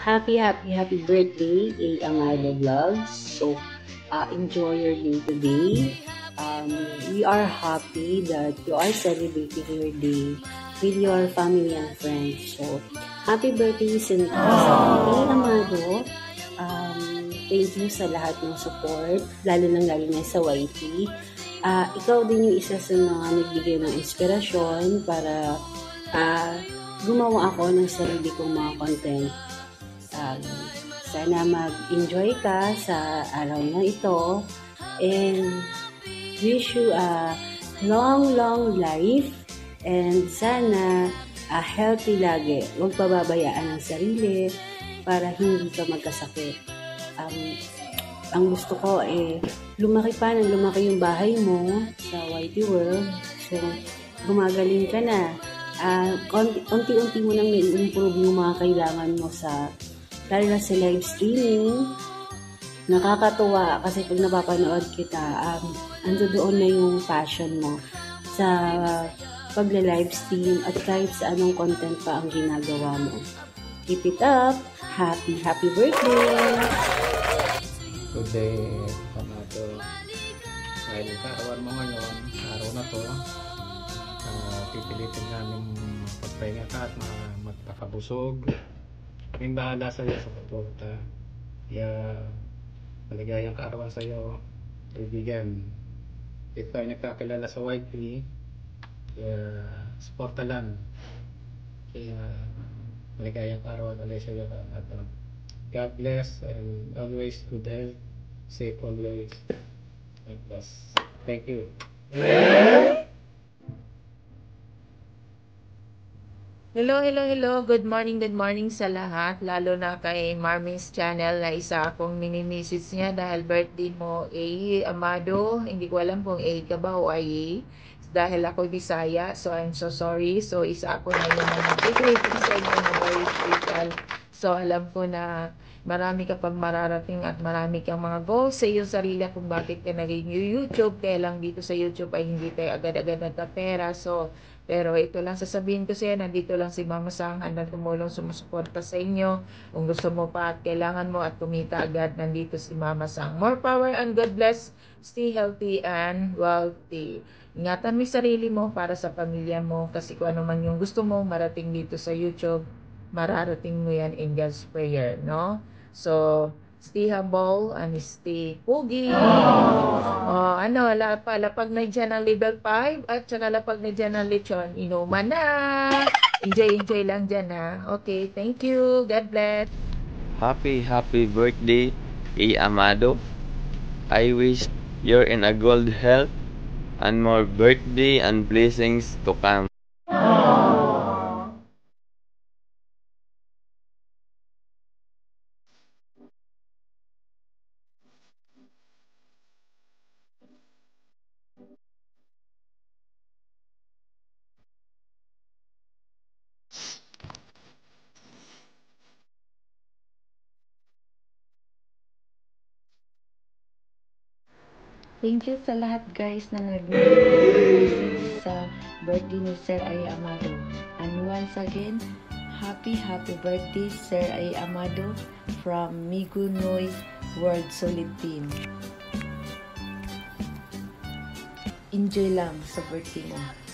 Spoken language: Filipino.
Happy birthday, A. Amado Vlogs. So, enjoy your day today. We are happy that you are celebrating your day with your family and friends. So, happy birthday, A. Amado. Thank you sa lahat ng support, lalo na sa YT. Ikaw din yung isa sa mga nagbigay ng inspirasyon para gumawa ako ng sarili kong mga content. Sana mag-enjoy ka sa araw na ito and wish you a long life and sana healthy lagi. Huwag pababayaan ang sarili para hindi ka magkasakit. Ang gusto ko lumaki yung bahay mo sa YT World. So, gumagaling ka na. Unti-unti mo nang i-improve yung mga kailangan mo lalo na sa live streaming. Nakakatuwa kasi pag napapanood kita, ando doon na yung passion mo sa pagla-live stream at kahit sa anong content pa ang ginagawa mo. Keep it up! Happy birthday! Good day, Amado. Dahil kaarawan mo ngayon, araw na to, pipilitin namin pagpahinga ka at magpakabusog. May bahala sa'yo sa pagpunta. Kaya maligayang kaarawan sa'yo, kaibigan. Ito ay nagkakilala sa YT. Kaya suporta lang. Kaya maligayang kaarawan ulit sa'yo. God bless and always good health. Safe always. God bless. Thank you. Hello. Good morning sa lahat. Lalo na kay Marming's channel na isa akong mini-message niya dahil birthday mo, A. Amado. Hindi ko alam kung A ka ba o I. Dahil ako Bisaya, so I'm so sorry. So isa ako na yun na nag-greeting sa inyo na very special. So alam ko na marami ka pang mararating at marami kang mga goals sa iyong sarili kung bakit ka naging YouTube. Kaya lang dito sa YouTube ay hindi tayo agad-agad nagkapera. So, pero ito lang sasabihin ko sa iyo, nandito lang si Mama Sang handa tumulong, sumusuporta sa inyo. Kung gusto mo pa at kailangan mo at kumita agad, nandito si Mama Sang. More power and God bless. Stay healthy and wealthy. Ingatan mo yung sarili mo para sa pamilya mo kasi kung ano man yung gusto mo marating dito sa YouTube, mararating mo yan in God's prayer, no? So, stay humble and stay pogi. Lapag na dyan ang level 5 at saka lapag na dyan ang lechon. Inuman na. Enjoy lang dyan ha. Okay, thank you. God bless. Happy birthday, A. Amado. I wish you're in a good health and more birthday and blessings to come. Thank you sa lahat guys na nag-message sa birthday ni Sir A. Amado. And once again, happy birthday Sir A. Amado from Migunoy World Solid Team. Enjoy lang sa birthday mo.